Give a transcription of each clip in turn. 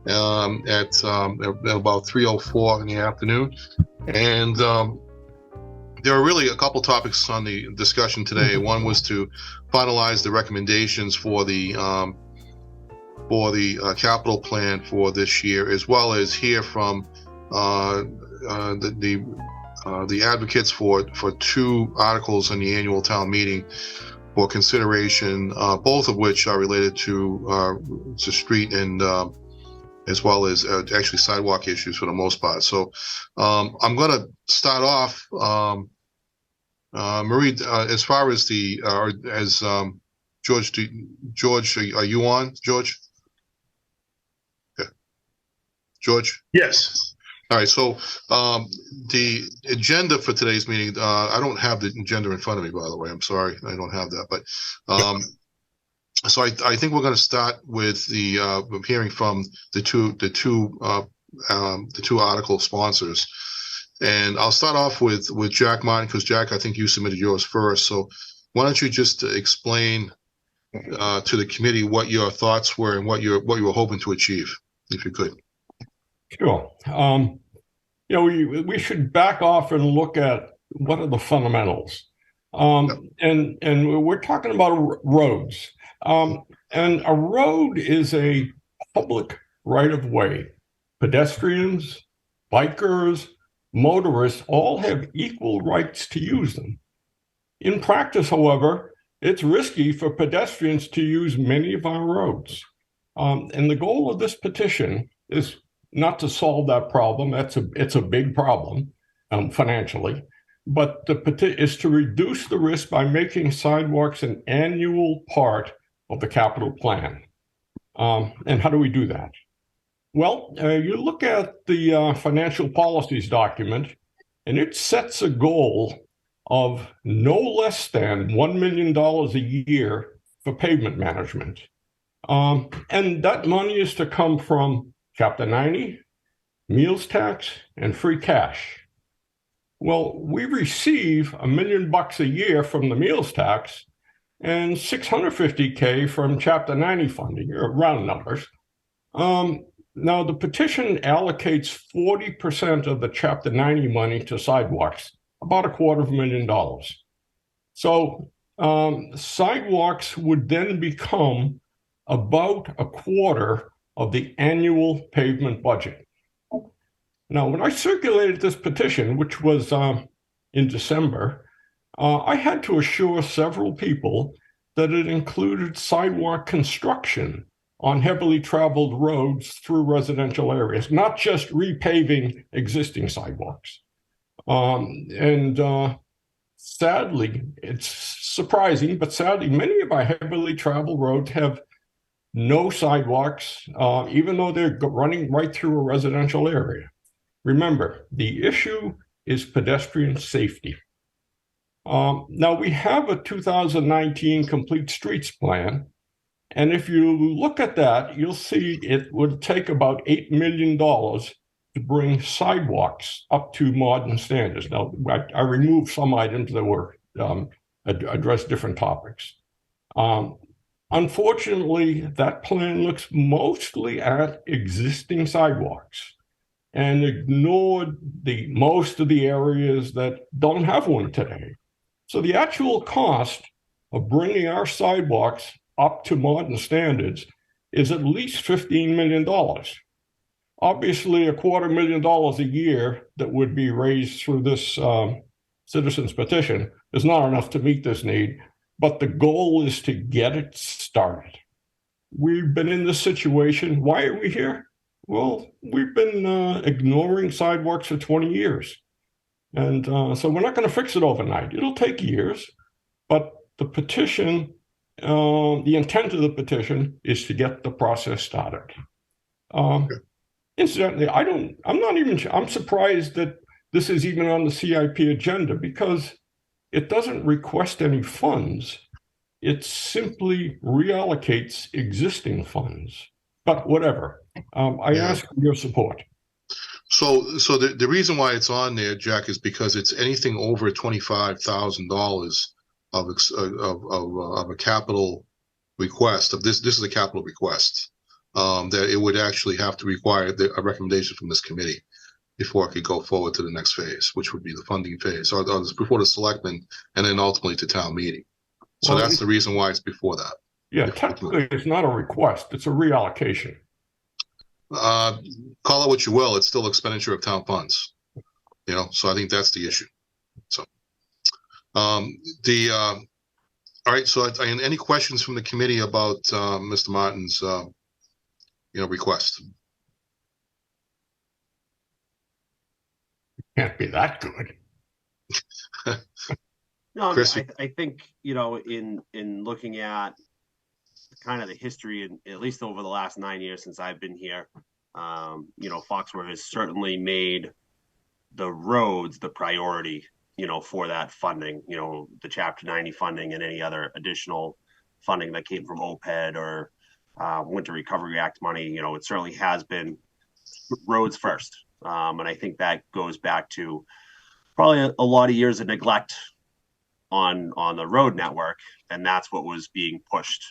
at about 3:04 in the afternoon. And there are really a couple topics on the discussion today. One was to finalize the recommendations for the capital plan for this year, as well as hear from the advocates for two articles in the annual town meeting for consideration, both of which are related to street and as well as actually sidewalk issues for the most part. So I'm going to start off, Marie, as far as George, are you on, George? Okay. George? Yes. All right, so the agenda for today's meeting, I don't have the agenda in front of me, by the way. I'm sorry, I don't have that. But so I think we're going to start with the hearing from the two article sponsors, and I'll start off with Jack Martin, because Jack, I think you submitted yours first. So why don't you just explain to the committee what your thoughts were and what you were hoping to achieve, if you could. Sure. We should back off and look at what are the fundamentals. And we're talking about roads. And a road is a public right-of-way. Pedestrians, bikers, motorists all have equal rights to use them. In practice, however, it's risky for pedestrians to use many of our roads. And the goal of this petition is not to solve that problem. It's a big problem financially, but is to reduce the risk by making sidewalks an annual part of the capital plan. And how do we do that? Well, you look at the financial policies document, and it sets a goal of no less than $1 million a year for pavement management. And that money is to come from Chapter 90, meals tax, and free cash. Well, we receive $1 million a year from the meals tax and $650K from Chapter 90 funding, round numbers. Now, the petition allocates 40% of the Chapter 90 money to sidewalks, about $250,000. So sidewalks would then become about a quarter of the annual pavement budget. Now, when I circulated this petition, which was in December, I had to assure several people that it included sidewalk construction on heavily traveled roads through residential areas, not just repaving existing sidewalks. Sadly, it's surprising, but sadly, many of our heavily traveled roads have no sidewalks, even though they're running right through a residential area. Remember, the issue is pedestrian safety. Now, we have a 2019 Complete Streets Plan, and if you look at that, you'll see it would take about $8 million to bring sidewalks up to modern standards. Now, I removed some items that were address different topics. Unfortunately, that plan looks mostly at existing sidewalks and ignored most of the areas that don't have one today. So the actual cost of bringing our sidewalks up to modern standards is at least $15 million. Obviously, $250,000 a year that would be raised through this citizens petition is not enough to meet this need, but the goal is to get it started. We've been in this situation. Why are we here? Well, we've been ignoring sidewalks for 20 years. And so we're not going to fix it overnight. It'll take years, but the petition, the intent of the petition is to get the process started. Incidentally, I'm surprised that this is even on the CIP agenda, because it doesn't request any funds. It simply reallocates existing funds. But whatever, I ask for your support. So the reason why it's on there, Jack, is because it's anything over $25,000 of a capital request. This is a capital request. that it would actually have to require a recommendation from this committee before it could go forward to the next phase, which would be the funding phase, or before the selectmen, and then ultimately to town meeting. So Well, that's the reason why it's before that. Yeah, technically, it's not a request; it's a reallocation. Call it what you will; it's still expenditure of town funds. So I think that's the issue. So, all right. So, any questions from the committee about Mr. Martin's, request? Can't be that good. No, Chris, I think, in looking at kind of the history, and at least over the last 9 years since I've been here, Foxborough has certainly made the roads the priority, for that funding, the Chapter 90 funding and any other additional funding that came from OPED or Winter Recovery Act money. It certainly has been roads first. And I think that goes back to probably a lot of years of neglect on the road network, and that's what was being pushed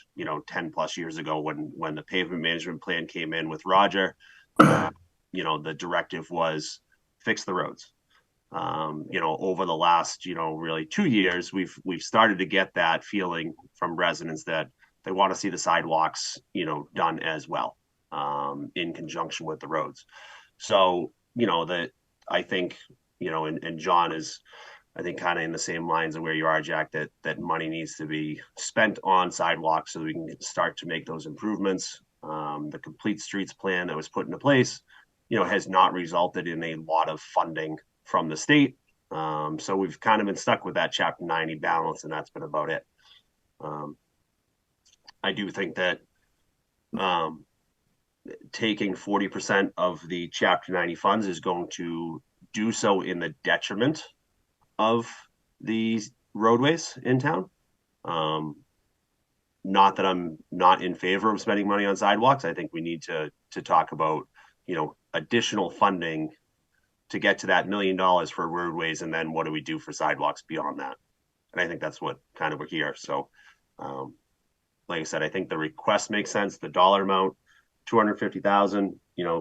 10 plus years ago when the pavement management plan came in with Roger. The directive was fix the roads. Over the last really 2 years, we've started to get that feeling from residents that they want to see the sidewalks done as well, in conjunction with the roads. So that I think and John is, I think, kind of in the same lines of where you are, Jack, that money needs to be spent on sidewalks so that we can start to make those improvements. The complete streets plan that was put into place, has not resulted in a lot of funding from the state. So we've kind of been stuck with that Chapter 90 balance, and that's been about it. I do think that taking 40% of the Chapter 90 funds is going to do so in the detriment of the roadways in town. Not that I'm not in favor of spending money on sidewalks. I think we need to talk about, additional funding to get to that $1 million for roadways, and then what do we do for sidewalks beyond that? And I think that's what kind of we're here. So, like I said, I think the request makes sense. The dollar amount, $250,000.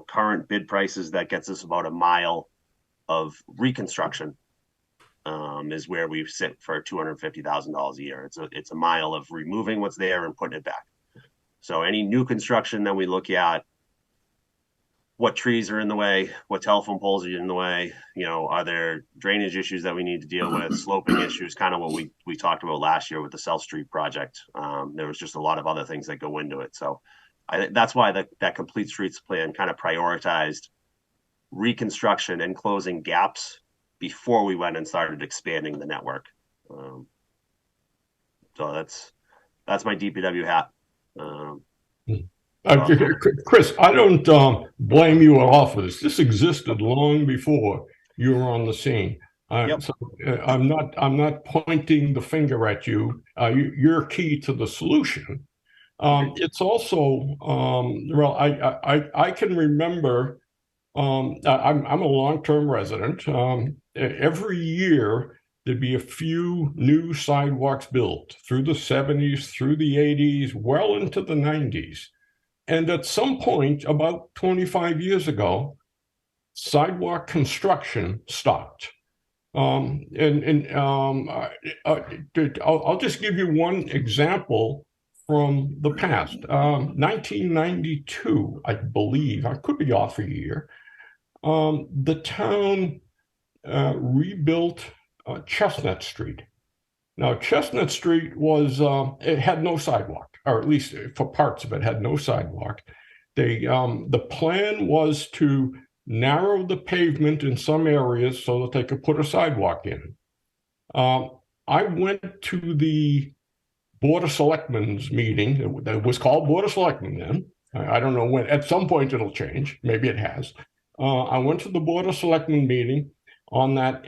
Current bid prices, that gets us about a mile of reconstruction. Is where we sit for $250,000 a year. It's a mile of removing what's there and putting it back. So any new construction that we look at, what trees are in the way, what telephone poles are in the way, are there drainage issues that we need to deal with, sloping issues, kind of what we talked about last year with the South Street project. There was just a lot of other things that go into it. So that's why that complete streets plan kind of prioritized reconstruction and closing gaps before we went and started expanding the network. So that's my DPW hat. Chris, I don't blame you at all for this. This existed long before you were on the scene. Yep. So I'm not pointing the finger at you. You're key to the solution. It's also well, I can remember. I'm a long-term resident. Every year there'd be a few new sidewalks built through the 70s, through the 80s, well into the 90s. And at some point, about 25 years ago, sidewalk construction stopped. I'll just give you one example from the past. 1992, I believe, I could be off a year, the town rebuilt Chestnut Street. Now, Chestnut Street was, it had no sidewalk, or at least for parts of it had no sidewalk. The plan was to narrow the pavement in some areas so that they could put a sidewalk in. I went to the Board of Selectmen's meeting. That was called Board of Selectmen then. I don't know when. At some point it'll change. Maybe it has. I went to the Board of Selectmen meeting on that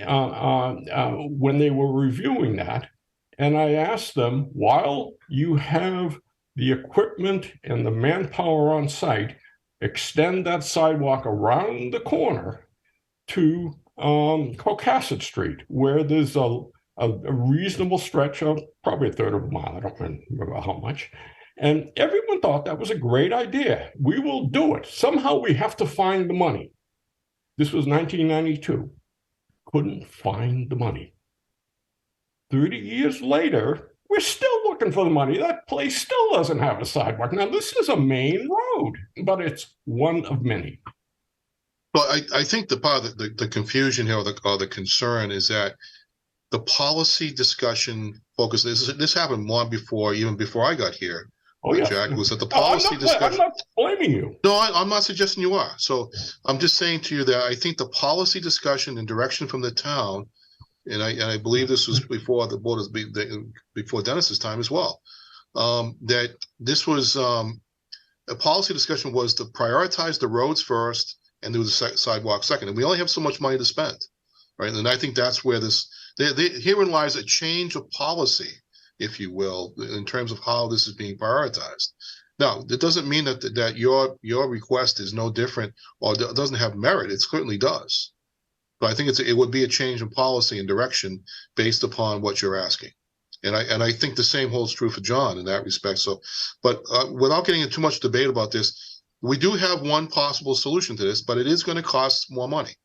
when they were reviewing that, and I asked them, while you have the equipment and the manpower on site, extend that sidewalk around the corner to Cocasset Street, where there's a reasonable stretch of probably a third of a mile. I don't remember how much. And everyone thought that was a great idea. We will do it. Somehow we have to find the money. This was 1992. Couldn't find the money. 30 years later, we're still looking for the money. That place still doesn't have a sidewalk. Now, this is a main road, but it's one of many. Well, I think the part of the confusion here, or the concern, is that the policy discussion focus. This happened long before, even before I got here. Oh, yeah. Jack, was that the policy discussion? I'm not blaming you. No, I'm not suggesting you are. So I'm just saying to you that I think the policy discussion and direction from the town, and I believe this was before the board, before Dennis's time as well, that this was a policy discussion was to prioritize the roads first and do the sidewalk second. And we only have so much money to spend, right? And I think that's where herein lies a change of policy, if you will, in terms of how this is being prioritized. Now, that doesn't mean that your request is no different or doesn't have merit. It certainly does. But I think it would be a change in policy and direction based upon what you're asking. And I think the same holds true for John in that respect. So, but without getting into too much debate about this, we do have one possible solution to this, but it is going to cost more money.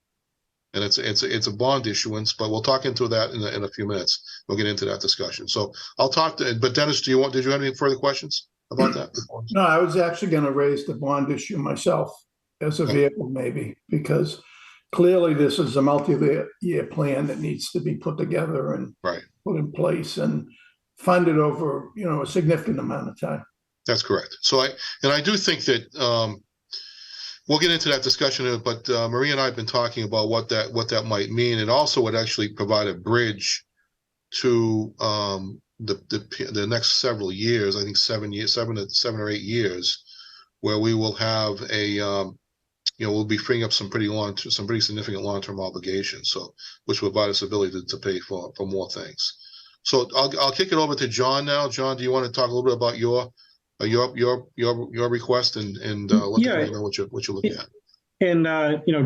And it's a bond issuance, but we'll talk into that in a few minutes. We'll get into that discussion. So I'll talk to. But Dennis, did you have any further questions about that? No, I was actually going to raise the bond issue myself as a vehicle, maybe, because clearly this is a multi-year plan that needs to be put together and put in place and funded over a significant amount of time. That's correct. So I do think that. We'll get into that discussion, but Maria and I have been talking about what that might mean. It also would actually provide a bridge to the next several years. I think 7 or 8 years, where we will have we'll be freeing up some pretty significant long-term obligations. So, which will provide us the ability to pay for more things. So I'll kick it over to John now. John, do you want to talk a little bit about your request and let me know what you're looking at. And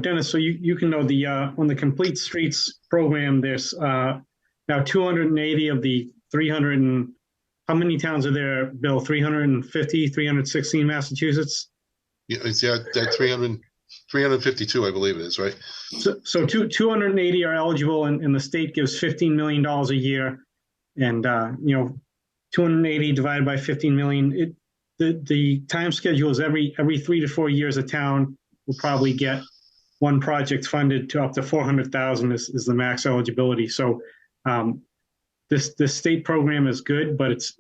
Dennis, so you can know on the Complete Streets program, there's now 280 of the 300 and how many towns are there, Bill? 350, 316 Massachusetts? Yeah, it's that 352, I believe it is, right? So 280 are eligible, and the state gives $15 million a year, and 280 divided by 15 million. The time schedule is every 3 to 4 years, a town will probably get one project funded to up to 400,000 is the max eligibility. So this state program is good, but it's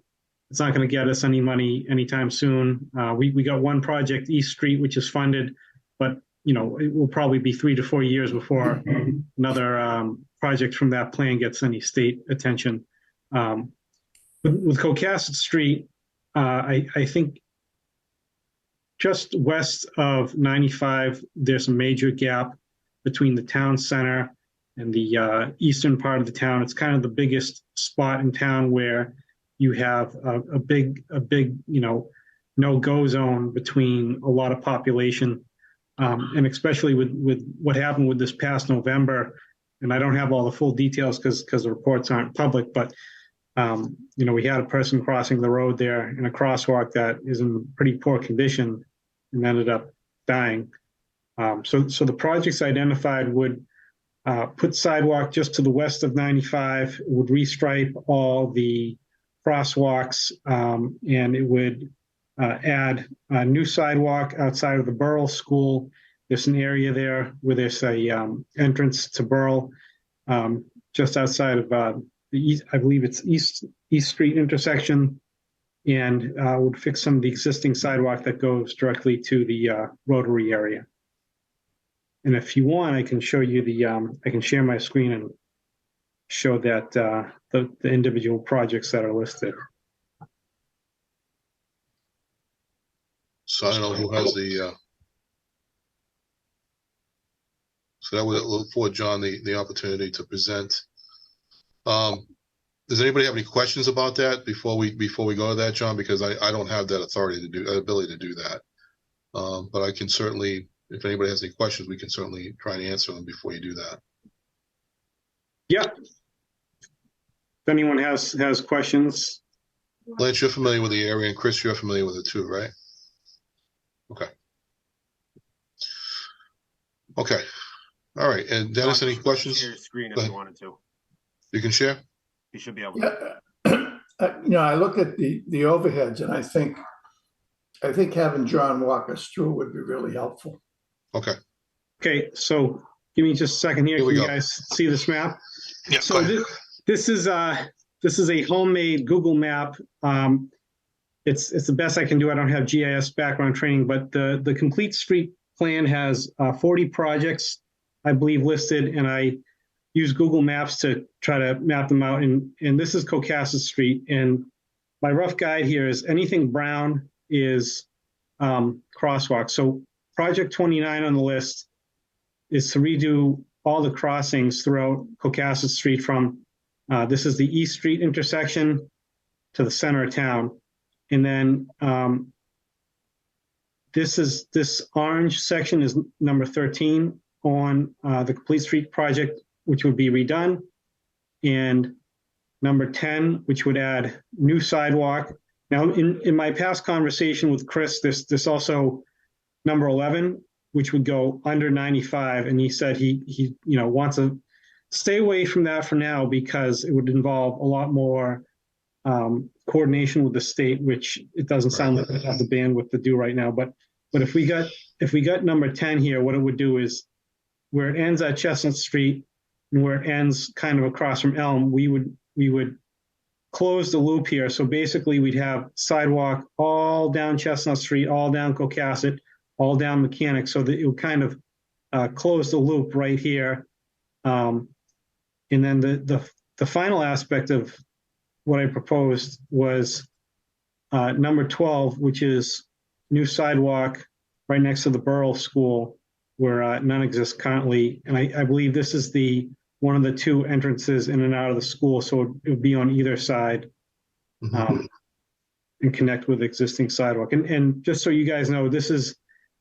not going to get us any money anytime soon. We got one project, East Street, which is funded, but it will probably be 3 to 4 years before another project from that plan gets any state attention. With Cocasset Street, I think just west of 95, there's a major gap between the town center and the eastern part of the town. It's kind of the biggest spot in town where you have a big no-go zone between a lot of population, and especially with what happened with this past November. And I don't have all the full details because the reports aren't public, but we had a person crossing the road there in a crosswalk that is in pretty poor condition and ended up dying. So the projects identified would put sidewalk just to the west of 95, would restripe all the crosswalks, and it would add a new sidewalk outside of the Burrell School. There's an area there where there's a entrance to Burrell, just outside of the east, I believe it's East Street intersection, and would fix some of the existing sidewalk that goes directly to the Rotary area. And if you want, I can show you I can share my screen and show that the individual projects that are listed. So I don't know who has the. So that would afford John the opportunity to present. Does anybody have any questions about that before we go to that, John? Because I don't have that ability to do that. But I can certainly, if anybody has any questions, we can certainly try and answer them before you do that. Yeah. If anyone has questions. Lance, you're familiar with the area, and Chris, you're familiar with it too, right? Okay. Okay. All right. And Dennis, any questions? Share your screen if you wanted to. You can share? You should be able to. I look at the overheads, and I think having John walk us through would be really helpful. Okay. Okay, so give me just a second here. Here we Can you go. guys see this map? Yeah. So this is a homemade Google map. It's the best I can do. I don't have GIS background training, but the complete street plan has 40 projects, I believe, listed, and I use Google Maps to try to map them out. And this is Cocasset Street. And my rough guide here is anything brown is crosswalk. So project 29 on the list is to redo all the crossings throughout Cocasset Street from this is the East Street intersection to the center of town. And then this orange section is number 13 on the complete street project, which would be redone. And number 10, which would add new sidewalk. Now, in my past conversation with Chris, this also number 11, which would go under 95. And he said he wants to stay away from that for now because it would involve a lot more coordination with the state, which it doesn't sound like we have the bandwidth to do right now. But if we got number 10 here, what it would do is where it ends at Chestnut Street and where it ends kind of across from Elm, we would close the loop here. So basically we'd have sidewalk all down Chestnut Street, all down Cocasset, all down Mechanic, so that it would kind of close the loop right here. And then the final aspect of what I proposed was number 12, which is new sidewalk right next to the Burrell School, where none exists currently. And I believe this is one of the two entrances in and out of the school, so it would be on either side and connect with existing sidewalk. And just so you guys know, this is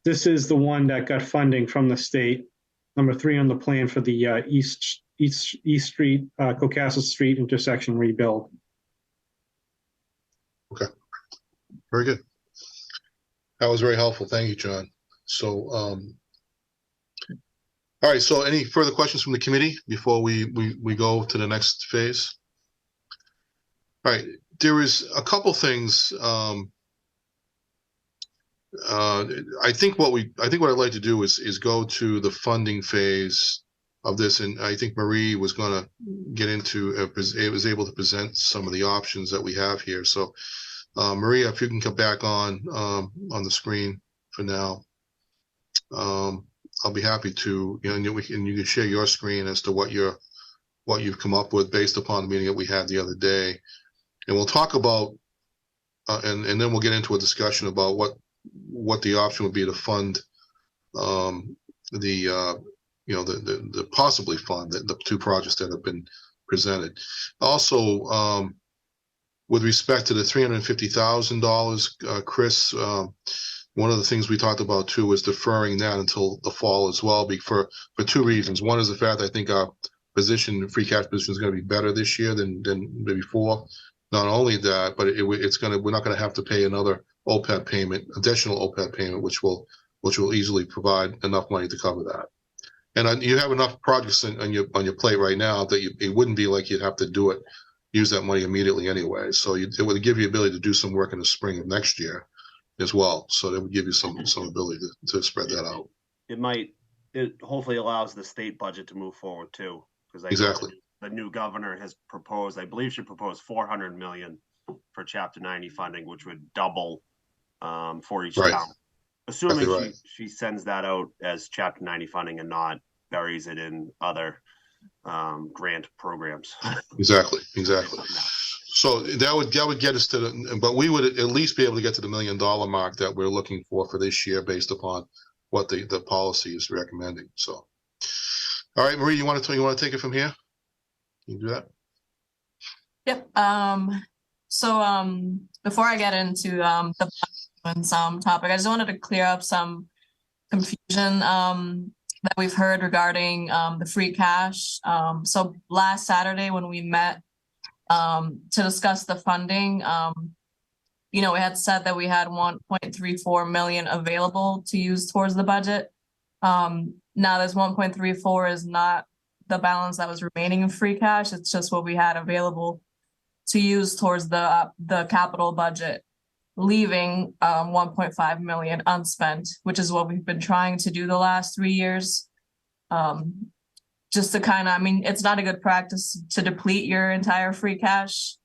the one that got funding from the state, number 3 on the plan for the East Street, Cocasset Street intersection rebuild. Okay. Very good. That was very helpful. Thank you, John. So, all right. So any further questions from the committee before we go to the next phase? All right. There is a couple things. I think what I'd like to do is go to the funding phase of this, and I think Marie was going to get into was able to present some of the options that we have here. So, Maria, if you can come back on the screen for now, I'll be happy to. And you can share your screen as to what you've come up with based upon the meeting that we had the other day, and we'll talk about and then we'll get into a discussion about what the option would be to fund the possibly fund the two projects that have been presented. Also, with respect to the $350,000, Chris, one of the things we talked about too was deferring that until the fall as well, for two reasons. One is the fact I think our free cash position is going to be better this year than before. Not only that, but we're not going to have to pay another additional OPEB payment, which will easily provide enough money to cover that. And you have enough projects on your plate right now that it wouldn't be like you'd have to use that money immediately anyway. So it would give you the ability to do some work in the spring of next year as well. So that would give you some ability to spread that out. It hopefully allows the state budget to move forward too, because exactly the new governor has proposed, I believe she proposed $400 million for Chapter 90 funding, which would double for each town. Assuming she sends that out as Chapter 90 funding and not buries it in other grant programs. Exactly. So that would get us to but we would at least be able to get to the $1 million mark that we're looking for this year based upon what the policy is recommending. So, all right, Marie, you want to take it from here? Can you do that? Yep. So before I get into the topic, I just wanted to clear up some confusion that we've heard regarding the free cash. So last Saturday when we met to discuss the funding, we had said that we had 1.34 million available to use towards the budget. Now this 1.34 is not the balance that was remaining in free cash. It's just what we had available to use towards the capital budget, leaving 1.5 million unspent, which is what we've been trying to do the last 3 years. Just to kind of, it's not a good practice to deplete your entire free cash.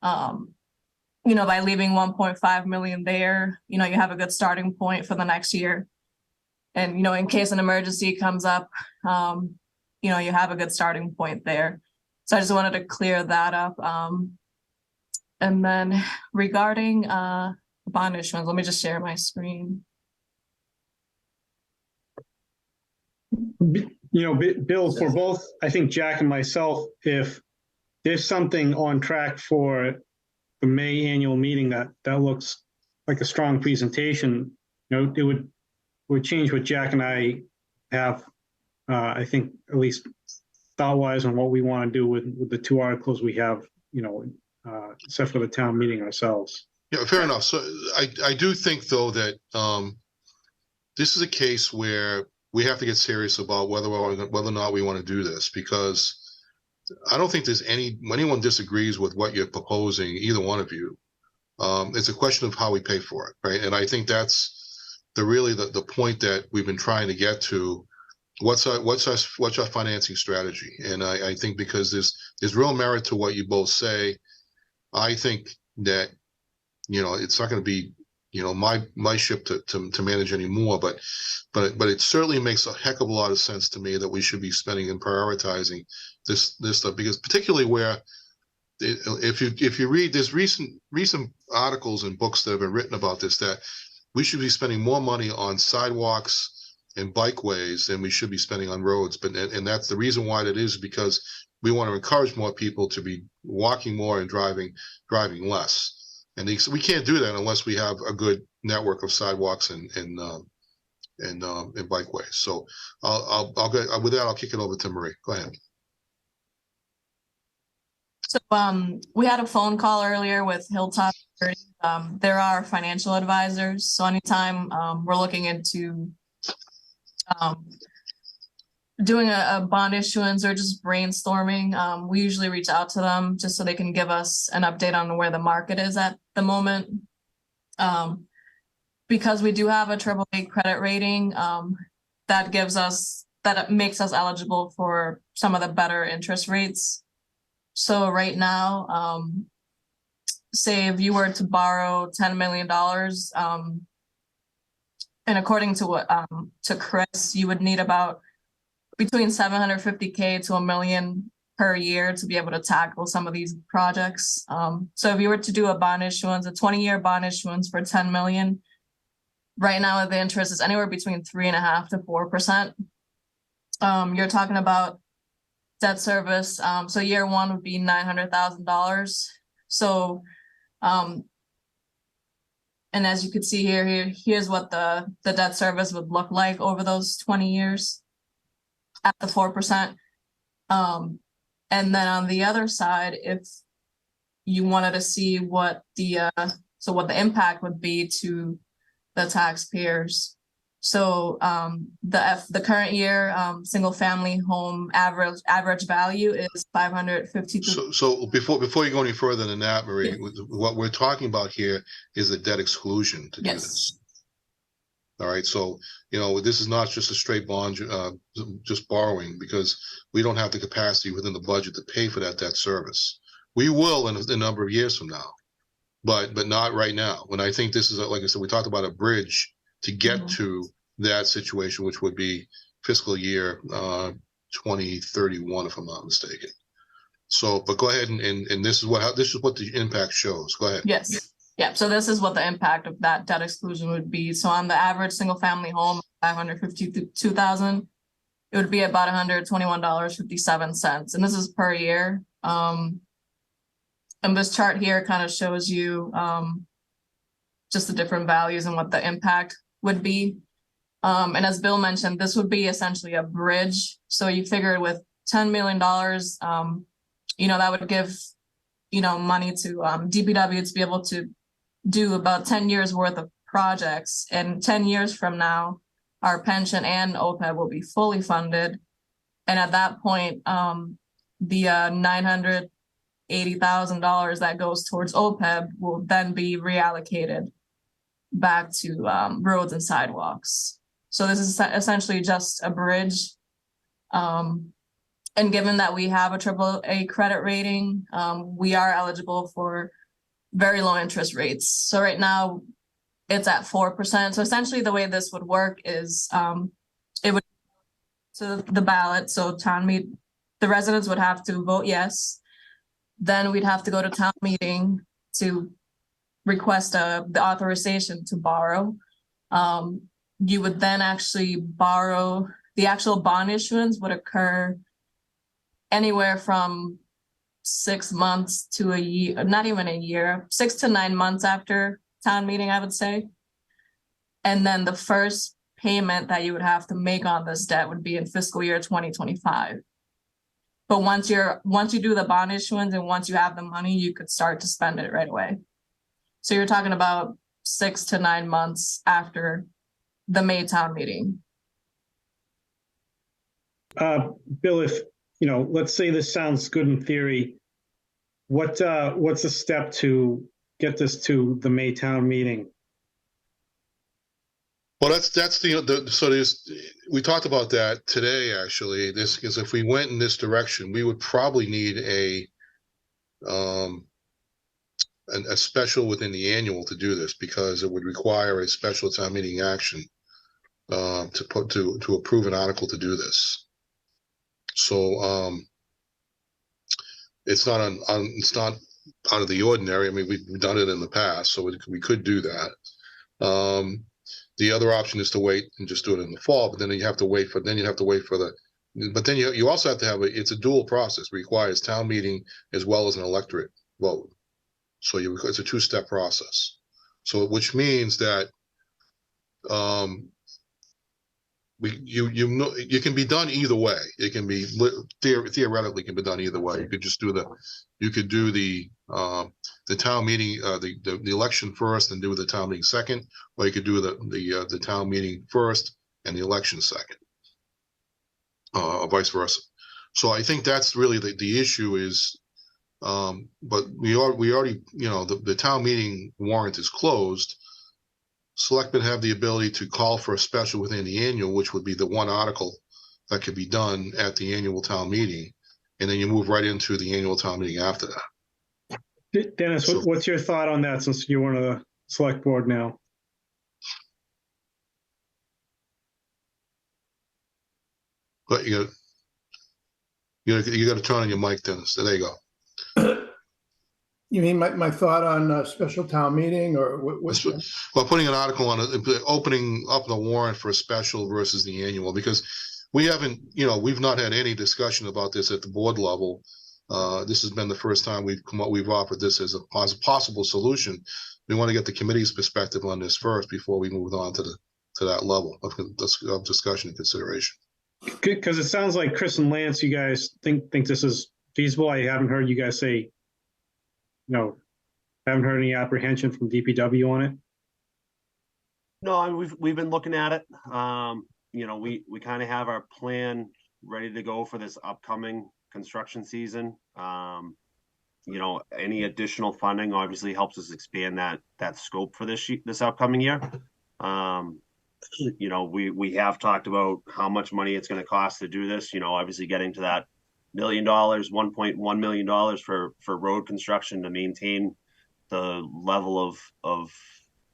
By leaving 1.5 million there, you have a good starting point for the next year. And, in case an emergency comes up, you have a good starting point there. So I just wanted to clear that up. And then regarding bond issuance, let me just share my screen. Bill, for both, I think Jack and myself, if there's something on track for the May annual meeting that looks like a strong presentation, it would change what Jack and I have, I think, at least thought-wise on what we want to do with the 2 articles we have, set for the town meeting ourselves. Yeah, fair enough. So I do think, though, that this is a case where we have to get serious about whether or not we want to do this, because I don't think there's anyone disagrees with what you're proposing, either one of you. It's a question of how we pay for it, right? And I think that's the point that we've been trying to get to. What's our financing strategy? And I think because there's real merit to what you both say, I think that it's not going to be my ship to manage anymore, but it certainly makes a heck of a lot of sense to me that we should be spending and prioritizing this stuff, because particularly where if you read, there's recent articles and books that have been written about this, that we should be spending more money on sidewalks and bikeways than we should be spending on roads. And that's the reason why that is, because we want to encourage more people to be walking more and driving less. And we can't do that unless we have a good network of sidewalks and bikeways. So I'll go with that. I'll kick it over to Marie. Go ahead. So we had a phone call earlier with Hilltop. They're our financial advisors. So anytime we're looking into doing a bond issuance or just brainstorming, we usually reach out to them just so they can give us an update on where the market is at the moment. Because we do have a AAA credit rating, that makes us eligible for some of the better interest rates. So right now, say if you were to borrow $10 million, and according to Chris, you would need about between $750K to $1 million per year to be able to tackle some of these projects. So if you were to do a bond issuance, a 20-year bond issuance for $10 million, right now the interest is anywhere between 3.5% to 4%. You're talking about debt service. So year one would be $900,000. So, and as you can see here's what the debt service would look like over those 20 years at the 4%. And then on the other side, if you wanted to see what the impact would be to the taxpayers. So the current year single family home average value is $552. So before you go any further than that, Marie, what we're talking about here is a debt exclusion to do this. All right, so this is not just a straight bond, just borrowing, because we don't have the capacity within the budget to pay for that debt service. We will in a number of years from now, but not right now. When I think this is, like I said, we talked about a bridge to get to that situation, which would be fiscal year 2031, if I'm not mistaken. So, but go ahead and this is what the impact shows. Go ahead. Yes. Yeah. So this is what the impact of that debt exclusion would be. So on the average single family home, $552,000, it would be about $121.57, and this is per year. And this chart here kind of shows you just the different values and what the impact would be. And as Bill mentioned, this would be essentially a bridge. So you figure with $10 million, that would give, money to DPW to be able to do about 10 years worth of projects, and 10 years from now, our pension and OPEB will be fully funded. And at that point, the $980,000 that goes towards OPEB will then be reallocated back to roads and sidewalks. So this is essentially just a bridge. And given that we have a AAA credit rating, we are eligible for very low interest rates. So right now it's at 4%. So essentially the way this would work is it would to the ballot. So the residents would have to vote yes. Then we'd have to go to town meeting to request the authorization to borrow. You would then actually borrow. The actual bond issuance would occur anywhere from 6 months to a year, not even a year, 6 to 9 months after town meeting, I would say. And then the first payment that you would have to make on this debt would be in fiscal year 2025. But once you do the bond issuance and once you have the money, you could start to spend it right away. So you're talking about 6 to 9 months after the May town meeting. Bill, if let's say this sounds good in theory, what's the step to get this to the May town meeting? Well, that's so we talked about that today, actually. This is if we went in this direction, we would probably need a special within the annual to do this, because it would require a special town meeting action to approve an article to do this. So it's not out of the ordinary. I mean, we've done it in the past, so we could do that. The other option is to wait and just do it in the fall, but then you have to wait for but then you also have to have it's a dual process. It requires town meeting as well as an electorate vote. So it's a two-step process. So which means that you can be done either way. It can be theoretically can be done either way. You could just do the town meeting, the election first, and do the town meeting second, or you could do the town meeting first and the election second, or vice versa. So I think that's really the issue is, but we already the town meeting warrant is closed. Selectmen have the ability to call for a special within the annual, which would be the one article that could be done at the annual town meeting, and then you move right into the annual town meeting after that. Dennis, what's your thought on that, since you're one of the select board now? But you got to turn on your mic, Dennis. There you go. You mean my thought on a special town meeting, or what? Well, putting an article on it, opening up the warrant for a special versus the annual, because we haven't, we've not had any discussion about this at the board level. This has been the first time we've offered this as a possible solution. We want to get the committee's perspective on this first before we move on to that level of discussion and consideration. Because it sounds like Chris and Lance, you guys think this is feasible. I haven't heard you guys say, haven't heard any apprehension from DPW on it. No, I mean, we've been looking at it. We kind of have our plan ready to go for this upcoming construction season. Any additional funding obviously helps us expand that scope for this upcoming year. We have talked about how much money it's going to cost to do this. Obviously getting to that $1 million, $1.1 million for road construction to maintain the level of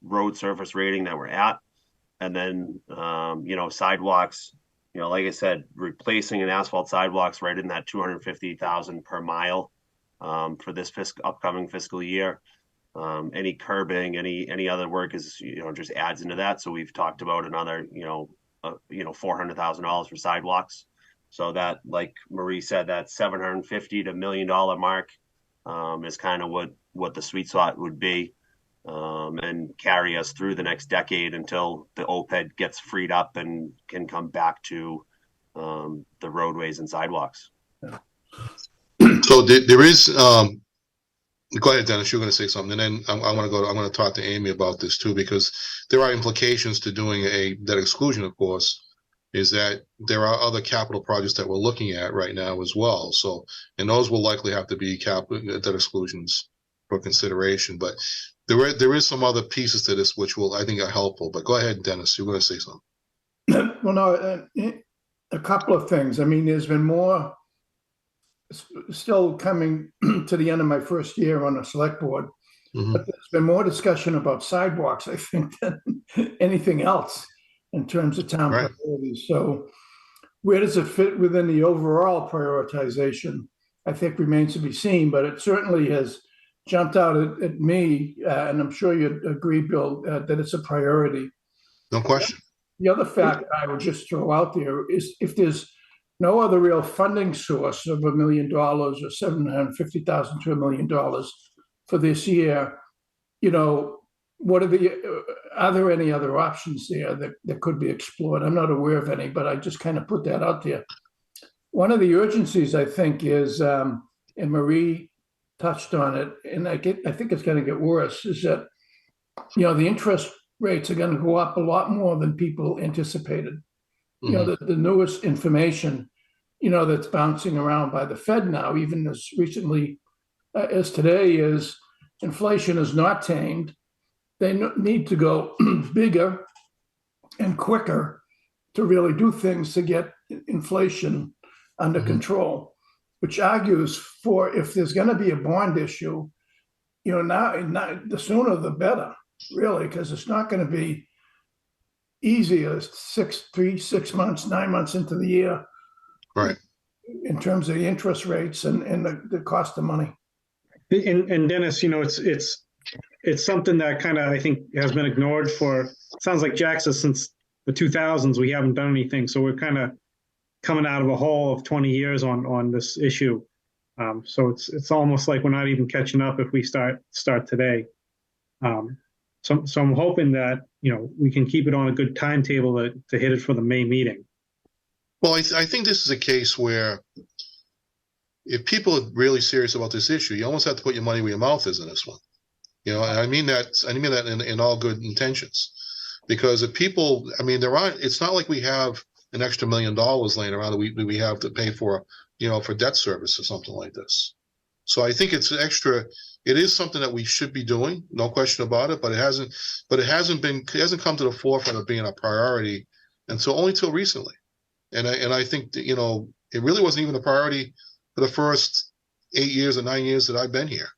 road surface rating that we're at. And then, sidewalks, like I said, replacing an asphalt sidewalks right in that $250,000 per mile for this upcoming fiscal year. Any curbing, any other work is, just adds into that. So we've talked about another, $400,000 for sidewalks. So that, like Marie said, that $750 to $1 million mark is kind of what the sweet spot would be, and carry us through the next decade until the OPED gets freed up and can come back to the roadways and sidewalks. So there is, Go ahead, Dennis. You're going to say something, and then I'm going to talk to Amy about this too, because there are implications to doing a debt exclusion. Of course, is that there are other capital projects that we're looking at right now as well. So, and those will likely have to be capital debt exclusions for consideration. But there is some other pieces to this which will, I think, are helpful. But go ahead, Dennis. You're going to say something. Well, no, a couple of things. I mean, there's been more. Still coming to the end of my first year on the select board, but there's been more discussion about sidewalks, I think, than anything else in terms of town priorities. So where does it fit within the overall prioritization, I think remains to be seen, but it certainly has jumped out at me, and I'm sure you'd agree, Bill, that it's a priority. No question. The other fact I would just throw out there is if there's no other real funding source of $1 million or $750,000 to $1 million for this year, you know, are there any other options there that could be explored? I'm not aware of any, but I just kind of put that out there. One of the urgencies, I think, is, and Marie touched on it, and I think it's going to get worse, is that, you know, the interest rates are going to go up a lot more than people anticipated. You know, the newest information, you know, that's bouncing around by the Fed now, even as recently as today, is inflation is not tamed. They need to go bigger and quicker to really do things to get inflation under control, which argues for if there's going to be a bond issue, you know, now the sooner the better, really, because it's not going to be easy as 6 months, 9 months into the year, right? In terms of the interest rates and the cost of money. And Dennis, you know, it's something that kind of, I think, has been ignored for, sounds like Jack says, since the 2000s, we haven't done anything. So we're kind of coming out of a hole of 20 years on this issue. So it's almost like we're not even catching up if we start today. So I'm hoping that, you know, we can keep it on a good timetable to hit it for the May meeting. Well, I think this is a case where if people are really serious about this issue, you almost have to put your money where your mouth is in this one. You know, and I mean that in all good intentions, because if people, I mean, it's not like we have an extra $1 million laying around that we have to pay for, you know, for debt service or something like this. So I think it's extra. It is something that we should be doing, no question about it. But it hasn't come to the forefront of being a priority only till recently. And I think that, you know, it really wasn't even a priority for the first 8 years or 9 years that I've been here.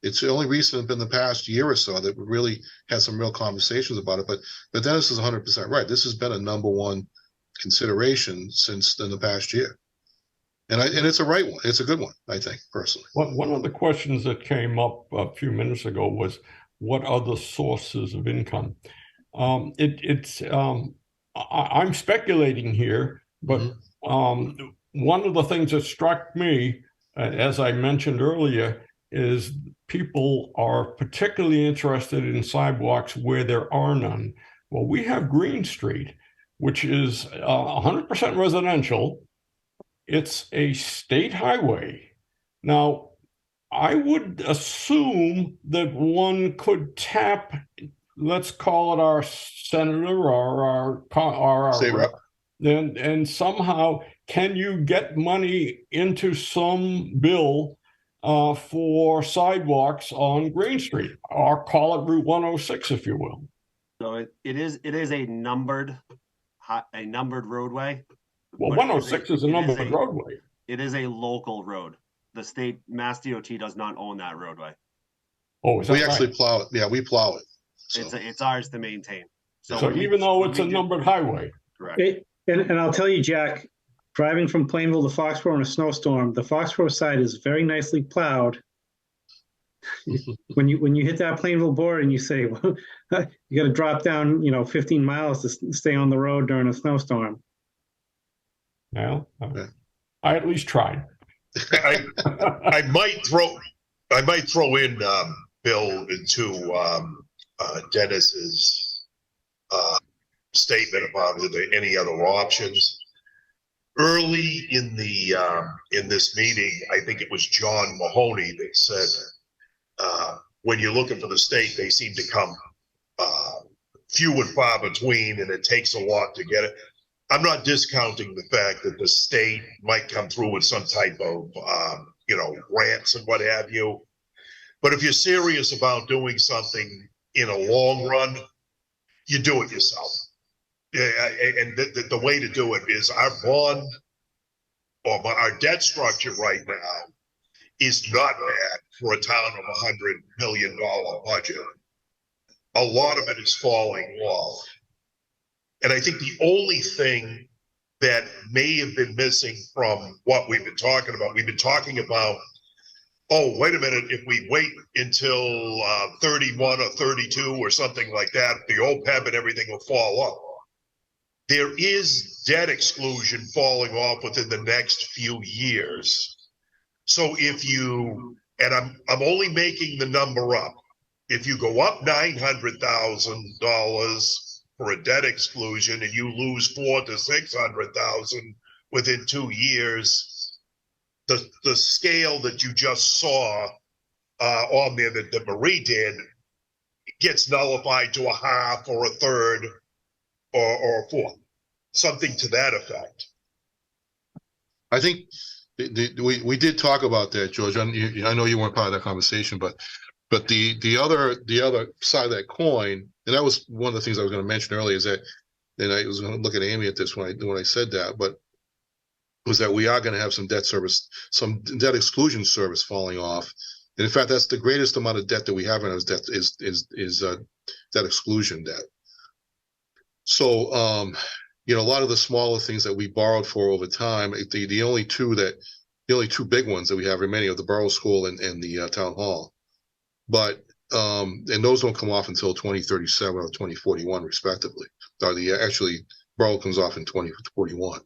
It's only recent been the past year or so that we really had some real conversations about it. But Dennis is 100% right. This has been a number one consideration since in the past year. And it's a right one. It's a good one, I think, personally. One of the questions that came up a few minutes ago was, what other sources of income? I'm speculating here, but one of the things that struck me, as I mentioned earlier, is people are particularly interested in sidewalks where there are none. Well, we have Green Street, which is 100% residential. It's a state highway. Now, I would assume that one could tap, let's call it our senator or our state rep, and somehow, can you get money into some bill for sidewalks on Green Street, or call it Route 106, if you will? So it is a numbered roadway. Well, 106 is a numbered roadway. It is a local road. The state Mass DOT does not own that roadway. Oh, is that we actually right? plow it. Yeah, we plow it. So. It's ours to maintain. So even though it's a numbered highway. Correct. And I'll tell you, Jack, driving from Plainville to Foxborough in a snowstorm, the Foxborough side is very nicely plowed. When you hit that Plainville border and you say, well, you got to drop down, 15 miles to stay on the road during a snowstorm. Well, I at least tried. I might throw in Bill into Dennis's statement about any other options. Early in this meeting, I think it was John Mahoney that said when you're looking for the state, they seem to come few and far between, and it takes a lot to get it. I'm not discounting the fact that the state might come through with some type of, grants and what have you. But if you're serious about doing something in a long run, you do it yourself. And the way to do it is our bond or our debt structure right now is not bad for a town of $100 million budget. A lot of it is falling off. And I think the only thing that may have been missing from what we've been talking about, oh, wait a minute, if we wait until 31 or 32 or something like that, the OPEB and everything will fall off. There is debt exclusion falling off within the next few years. So if you, and I'm only making the number up, if you go up $900,000 for a debt exclusion and you lose $400,000 to $600,000 within 2 years, the scale that you just saw on there that Marie did gets nullified to a half or a third or a fourth, something to that effect. I think we did talk about that, George. I know you weren't part of that conversation, but the other side of that coin, and that was one of the things I was going to mention earlier, is that, and I was going to look at Amy at this when I said that, but was that we are going to have some debt exclusion service falling off. And in fact, that's the greatest amount of debt that we have in our debt is debt exclusion debt. So, a lot of the smaller things that we borrowed for over time, the only two big ones that we have remaining are the Borough School and the Town Hall. But and those don't come off until 2037 or 2041, respectively. Actually, Borough comes off in 2041.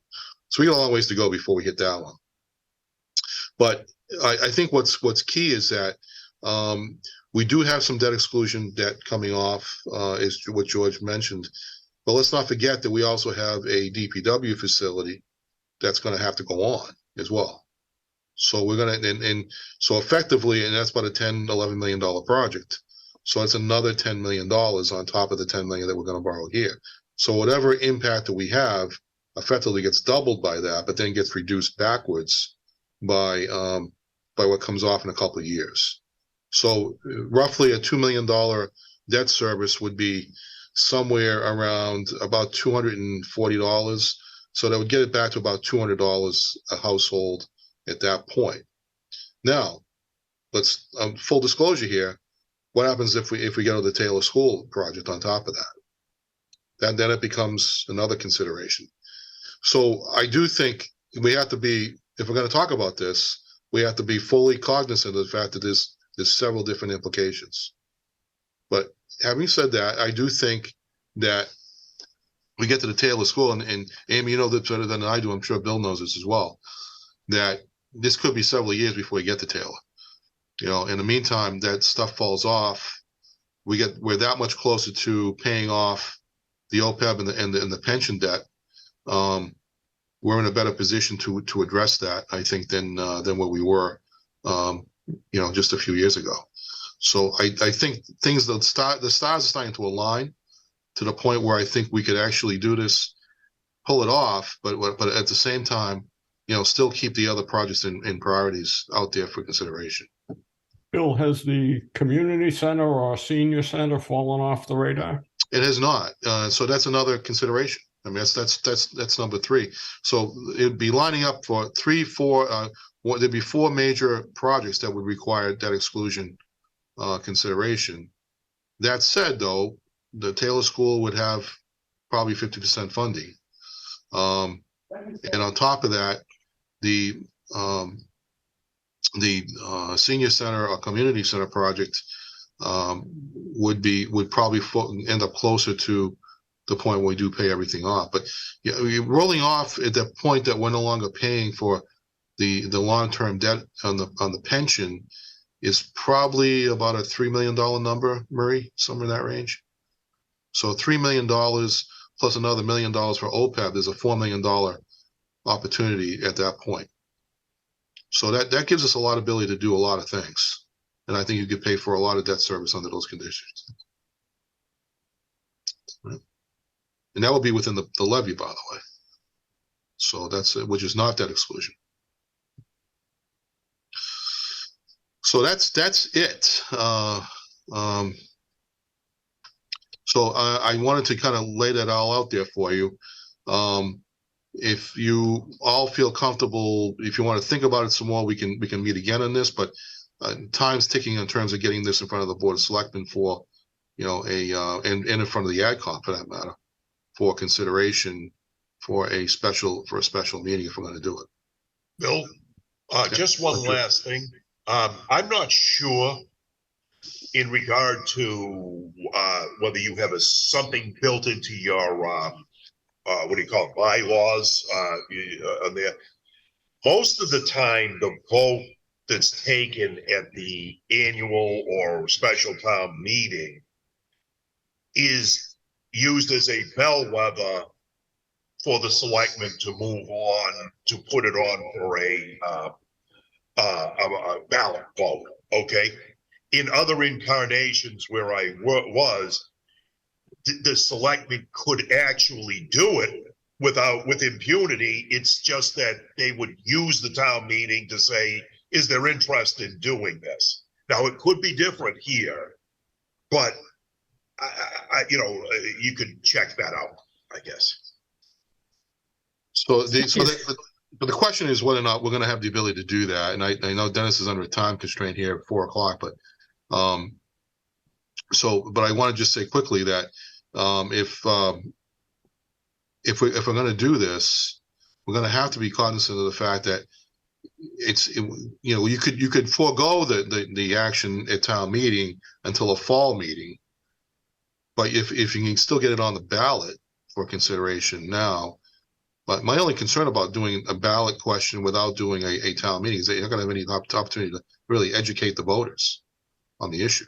So we got a long ways to go before we hit that one. But I think what's key is that we do have some debt exclusion debt coming off, is what George mentioned. But let's not forget that we also have a DPW facility that's going to have to go on as well. So we're going to, and so effectively, and that's about a $10-11 million project. So it's another $10 million on top of the $10 million that we're going to borrow here. So whatever impact that we have effectively gets doubled by that, but then gets reduced backwards by what comes off in a couple of years. So roughly a $2 million debt service would be somewhere around about $240. So that would get it back to about $200 a household at that point. Now, let's full disclosure here. What happens if we go to the Taylor School project on top of that? Then it becomes another consideration. So I do think we have to be, if we're going to talk about this, we have to be fully cognizant of the fact that there's several different implications. But having said that, I do think that we get to the Taylor School, and Amy, you know this better than I do. I'm sure Bill knows this as well, that this could be several years before we get to Taylor. In the meantime, that stuff falls off. We're that much closer to paying off the OPEB and the pension debt. We're in a better position to address that, I think, than what we were, just a few years ago. So I think the stars are starting to align to the point where I think we could actually do this, pull it off, but at the same time, still keep the other projects in priorities out there for consideration. Bill, has the community center or senior center fallen off the radar? It has not. So that's another consideration. I mean, that's number 3. So it'd be lining up for 3-4. There'd be 4 major projects that would require debt exclusion consideration. That said, though, the Taylor School would have probably 50% funding, and on top of that, the senior center or community center project would probably end up closer to the point where we do pay everything off. But rolling off at the point that we're no longer paying for the long-term debt on the pension is probably about a $3 million number, Murray, somewhere in that range. So $3 million plus another $1 million for OPEB, there's a $4 million opportunity at that point. So that gives us a lot of ability to do a lot of things. And I think you could pay for a lot of debt service under those conditions. Right. And that will be within the levy, by the way. So that's which is not debt exclusion. So that's it. So I wanted to kind of lay that all out there for you. If you all feel comfortable, if you want to think about it some more, we can meet again on this. But time's ticking in terms of getting this in front of the Board of Selectmen for, and in front of the AdCom for that matter, for consideration for a special meeting if we're going to do it. Bill, just one last thing. I'm not sure in regard to whether you have something built into your what do you call it, bylaws on there. Most of the time, the vote that's taken at the annual or special town meeting is used as a bellwether for the selectmen to move on, to put it on for a ballot vote, okay? In other incarnations where I was, the selectmen could actually do it with impunity. It's just that they would use the town meeting to say, is there interest in doing this? Now, it could be different here, but you could check that out, I guess. But the question is whether or not we're going to have the ability to do that. And I know Dennis is under a time constraint here at 4 o'clock, but I want to just say quickly that if we're going to do this, we're going to have to be cognizant of the fact that you could forego the action at town meeting until a fall meeting, but if you can still get it on the ballot for consideration now. But my only concern about doing a ballot question without doing a town meeting is that you're not going to have any opportunity to really educate the voters on the issue.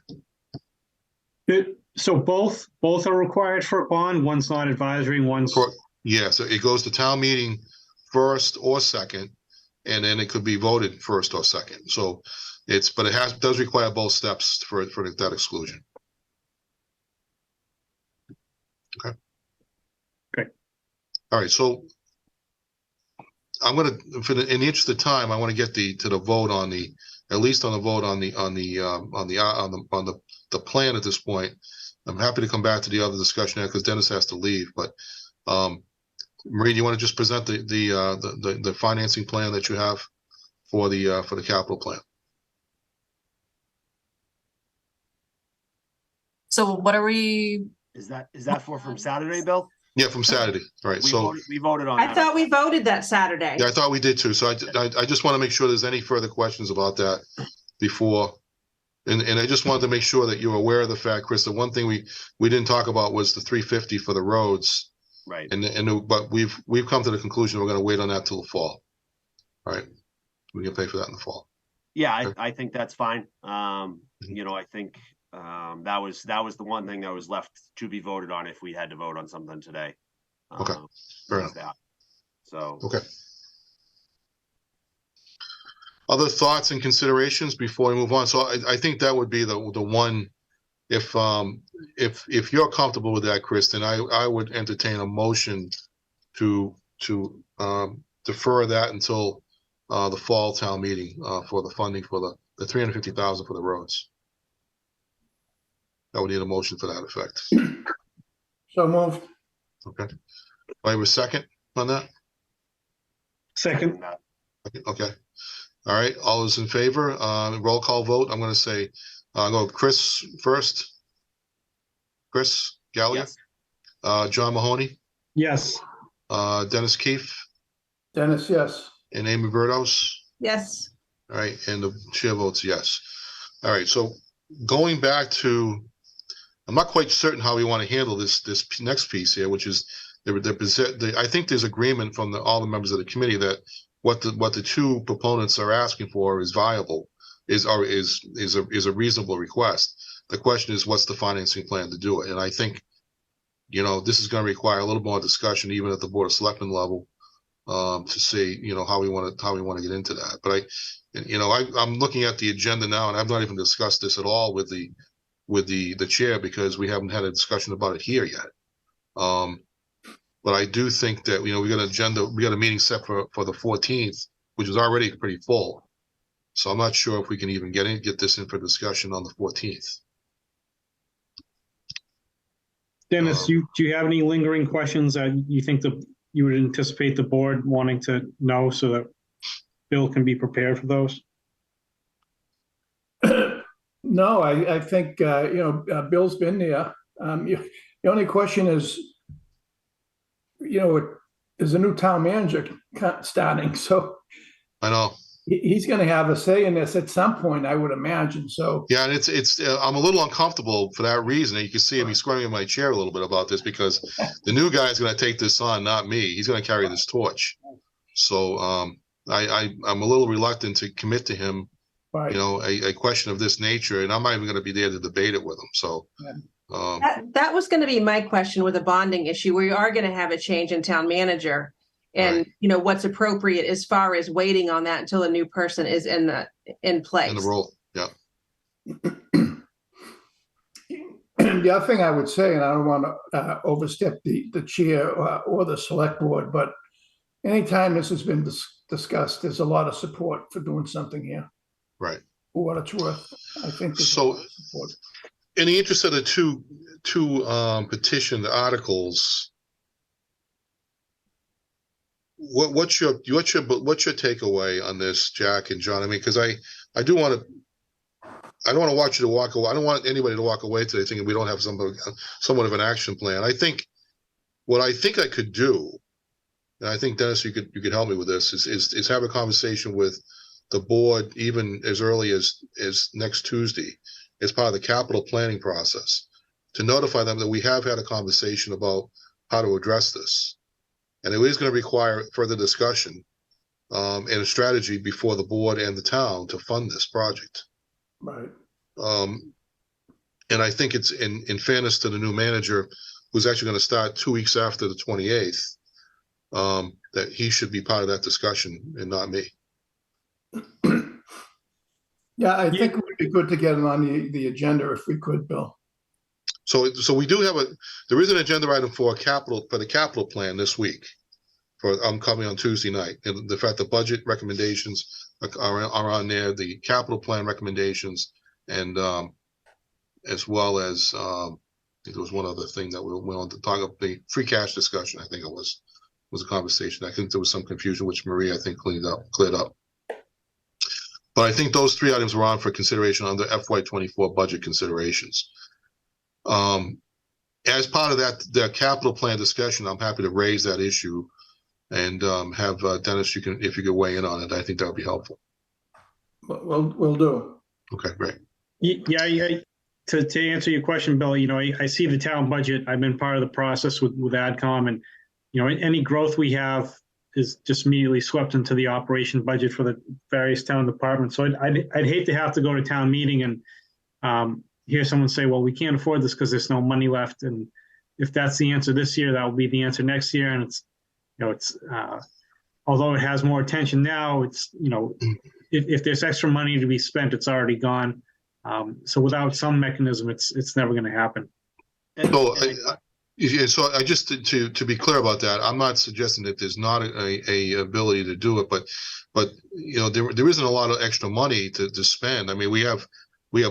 So both are required for a bond. One's not advisory. One's so it goes to town meeting first or second, and then it could be voted first or second. So it does require both steps for that exclusion. Okay. Okay. All right. So I'm going to, in the interest of time, I want to get to the vote on the plan at this point. I'm happy to come back to the other discussion now because Dennis has to leave. But Marie, do you want to just present the financing plan that you have for the capital plan? So what are we? Is that from Saturday, Bill? Yeah, from Saturday. All right. We voted on. I thought we voted that Saturday. Yeah, I thought we did too. So I just want to make sure there's any further questions about that before. And I just wanted to make sure that you're aware of the fact, Chris, the one thing we didn't talk about was the $350 for the roads. Right. But we've come to the conclusion we're going to wait on that till the fall. All right. We can pay for that in the fall. Yeah, I think that's fine. I think that was the one thing that was left to be voted on if we had to vote on something today. Okay. Fair enough. That. So. Okay. Other thoughts and considerations before we move on? So I think that would be the one. If you're comfortable with that, Chris, then I would entertain a motion to defer that until the fall town meeting for the funding for the $350,000 for the roads. I would need a motion for that effect. So moved. Okay. Do I have a second on that? second. Okay. All right. All those in favor? Roll call vote. I'm going to say, I'll go Chris first. Chris Gallagher. Yes. John Mahoney. Yes. Dennis Keefe. Dennis, yes. And Amy Bertos. Yes. All right. And the chair votes yes. All right. So going back to, I'm not quite certain how we want to handle this next piece here, which is I think there's agreement from all the members of the committee that what the two proponents are asking for is viable, is a reasonable request. The question is, what's the financing plan to do it? And I think, this is going to require a little more discussion, even at the Board of Selectmen level, to see, how we want to get into that. But I'm looking at the agenda now, and I've not even discussed this at all with the chair, because we haven't had a discussion about it here yet. But I do think that, we got a meeting set for the 14th, which is already pretty full. So I'm not sure if we can even get this in for discussion on the 14th. Dennis, do you have any lingering questions that you think that you would anticipate the board wanting to know so that Bill can be prepared for those? No, I think, Bill's been there. The only question is, there's a new town manager starting, so. I know. He's going to have a say in this at some point, I would imagine. So yeah, and it's I'm a little uncomfortable for that reason. You can see me squirming in my chair a little bit about this, because the new guy is going to take this on, not me. He's going to carry this torch. So I'm a little reluctant to commit to him, right. A question of this nature, and I'm not even going to be there to debate it with him. So. Yeah. That was going to be my question with the bonding issue. We are going to have a change in town manager. And, right. What's appropriate as far as waiting on that until a new person is in place. In the role, yeah. The other thing I would say, and I don't want to overstep the chair or the select board, but anytime this has been discussed, there's a lot of support for doing something here. Right. For what it's worth, I think there's so. A lot of support. In the interest of the two petition articles, what's your takeaway on this, Jack and John? I mean, because I don't want you to walk away. I don't want anybody to walk away today thinking we don't have somewhat of an action plan. I think what I could do, and I think Dennis, you could help me with this, is have a conversation with the board even as early as next Tuesday, as part of the capital planning process, to notify them that we have had a conversation about how to address this. And it is going to require further discussion and a strategy before the board and the town to fund this project. Right. And I think it's in fairness to the new manager, who's actually going to start 2 weeks after the 28th, that he should be part of that discussion and not me. Yeah, I think it would be good to get it on the agenda if we could, Bill. So we do have there is an agenda item for the capital plan this week, coming on Tuesday night. And the fact the budget recommendations are on there, the capital plan recommendations, and as well as I think there was one other thing that we wanted to talk about, the free cash discussion. I think it was a conversation. I think there was some confusion, which Maria, I think, cleared up. But I think those three items were on for consideration under FY24 budget considerations. As part of the capital plan discussion, I'm happy to raise that issue and have Dennis, if you could weigh in on it. I think that would be helpful. We'll do. Okay, great. Yeah. To answer your question, Bill, I see the town budget. I've been part of the process with AdCom, and any growth we have is just immediately swept into the operation budget for the various town departments. So I'd hate to have to go to town meeting and hear someone say, well, we can't afford this because there's no money left. And if that's the answer this year, that will be the answer next year. And it's although it has more attention now, it's, if there's extra money to be spent, it's already gone. So without some mechanism, it's never going to happen. So I just to be clear about that, I'm not suggesting that there's not a ability to do it, but there isn't a lot of extra money to spend. I mean, we have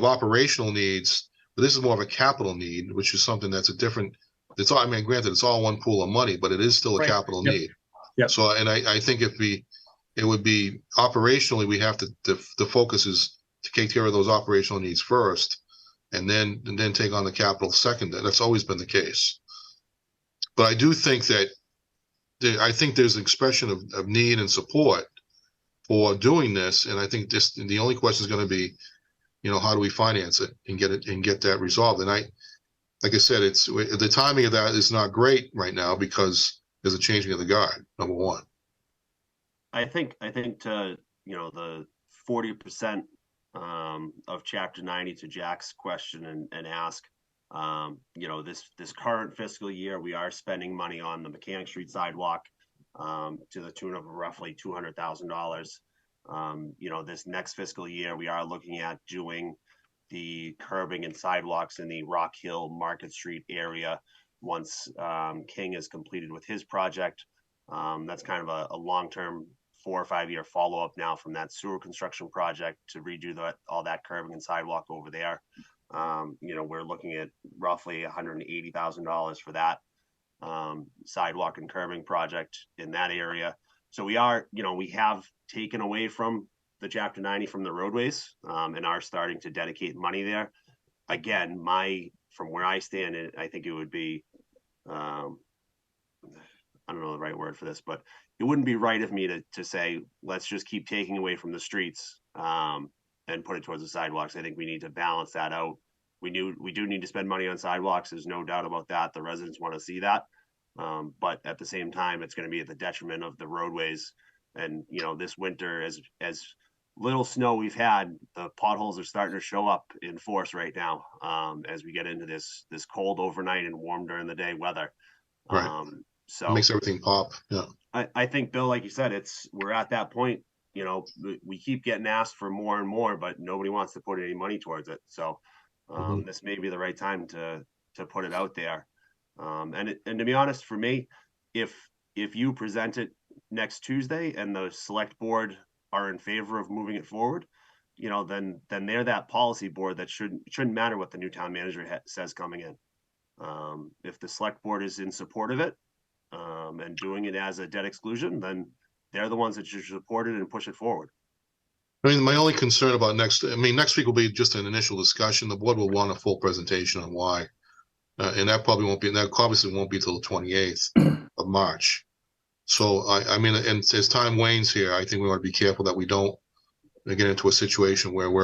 operational needs, but this is more of a capital need, which is something that's a different. It's all. I mean, granted, it's all one pool of money, but it is still a capital need. Yep. So, and I think it would be operationally, we have to the focus is to take care of those operational needs first, and then take on the capital second. That's always been the case. But I do think that there's an expression of need and support for doing this, and I think the only question is going to be, how do we finance it and get that resolved? And like I said, the timing of that is not great right now because there's a changing of the guard. Number one, I think to the 40% of Chapter 90, to Jack's question and ask. This current fiscal year, we are spending money on the Mechanic Street sidewalk. to the tune of roughly $200,000. This next fiscal year, we are looking at doing the curbing and sidewalks in the Rock Hill Market Street area once King is completed with his project. That's kind of a long-term 4 or 5 year follow-up now from that sewer construction project to redo all that curbing and sidewalk over there. We're looking at roughly $180,000 for that sidewalk and curbing project in that area. So we have taken away from the Chapter 90 from the roadways and are starting to dedicate money there. Again, from where I stand, I think it would be, I don't know the right word for this, but it wouldn't be right of me to say, let's just keep taking away from the streets and put it towards the sidewalks. I think we need to balance that out. We do need to spend money on sidewalks. There's no doubt about that. The residents want to see that. But at the same time, it's going to be at the detriment of the roadways. And, this winter, as little snow we've had, the potholes are starting to show up in force right now as we get into this cold overnight and warm during the day weather. Right. So it makes everything pop. Yeah. I think, Bill, like you said, we're at that point, we keep getting asked for more and more, but nobody wants to put any money towards it. So this may be the right time to put it out there. And to be honest, for me, if you present it next Tuesday and the select board are in favor of moving it forward, then they're that policy board that shouldn't matter what the new town manager says coming in. If the select board is in support of it and doing it as a debt exclusion, then they're the ones that should support it and push it forward. I mean, my only concern about next week will be just an initial discussion. The board will want a full presentation on why. And that obviously won't be till the 28th of March. So I mean, and as time wanes here, I think we want to be careful that we don't get into a situation where we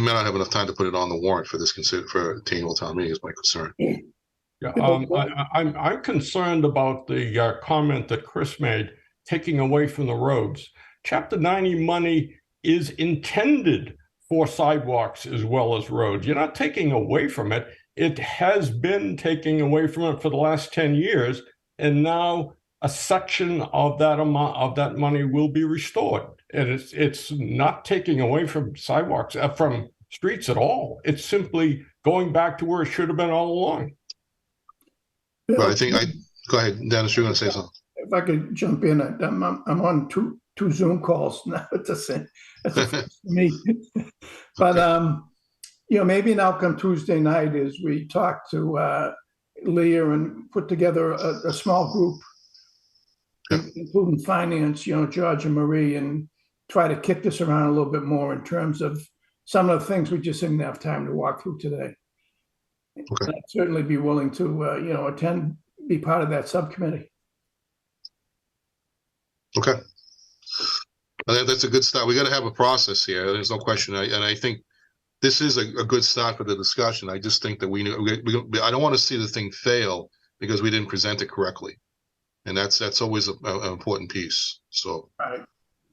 may not have enough time to put it on the warrant for the annual town meeting is my concern. Yeah, I'm concerned about the comment that Chris made, taking away from the roads. Chapter 90 money is intended for sidewalks as well as roads. You're not taking away from it. It has been taking away from it for the last 10 years, and now a section of that amount of that money will be restored. And it's not taking away from sidewalks, from streets at all. It's simply going back to where it should have been all along. But I think go ahead, Dennis, you're going to say something. If I could jump in, I'm on two Zoom calls now at the same. That's a first for me. But maybe an outcome Tuesday night is we talk to Leah and put together a small group, including finance, George and Marie, and try to kick this around a little bit more in terms of some of the things we just didn't have time to walk through today. Okay. I'd certainly be willing to, attend, be part of that subcommittee. Okay. That's a good start. We got to have a process here. There's no question. And I think this is a good start for the discussion. I just think that I don't want to see the thing fail because we didn't present it correctly. And that's always an important piece. So, right.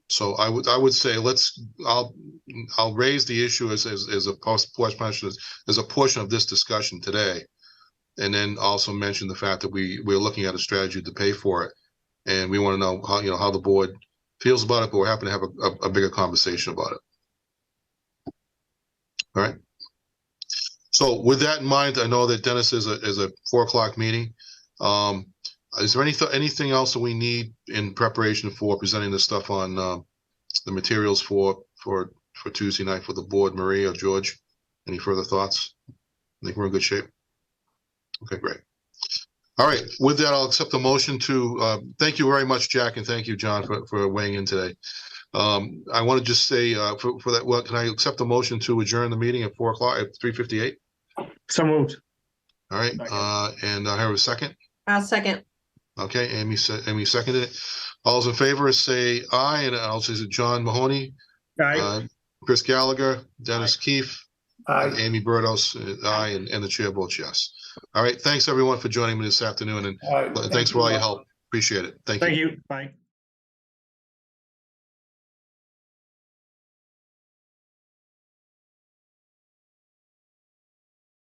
So I would say I'll raise the issue as a portion of this discussion today, and then also mention the fact that we're looking at a strategy to pay for it, and we want to know how the board feels about it, but we're happy to have a bigger conversation about it. All right. So with that in mind, I know that Dennis is a 4 o'clock meeting. Is there anything else that we need in preparation for presenting this stuff on the materials for Tuesday night for the board? Marie or George, any further thoughts? I think we're in good shape. Okay, great. All right. With that, I'll accept the motion to thank you very much, Jack, and thank you, John, for weighing in today. I want to just say for that, can I accept the motion to adjourn the meeting at 4 o'clock at 3:58? So moved. All right. And I have a second. I'll second. Okay, Amy seconded it. All those in favor say aye, and I'll say John Mahoney, Aye. Chris Gallagher, Dennis Keefe, Aye. Amy Burdos, aye, and the chair votes yes. All right, thanks everyone for joining me this afternoon, and All right. thanks for all your help. Appreciate it. Thank you. Thank you. Bye.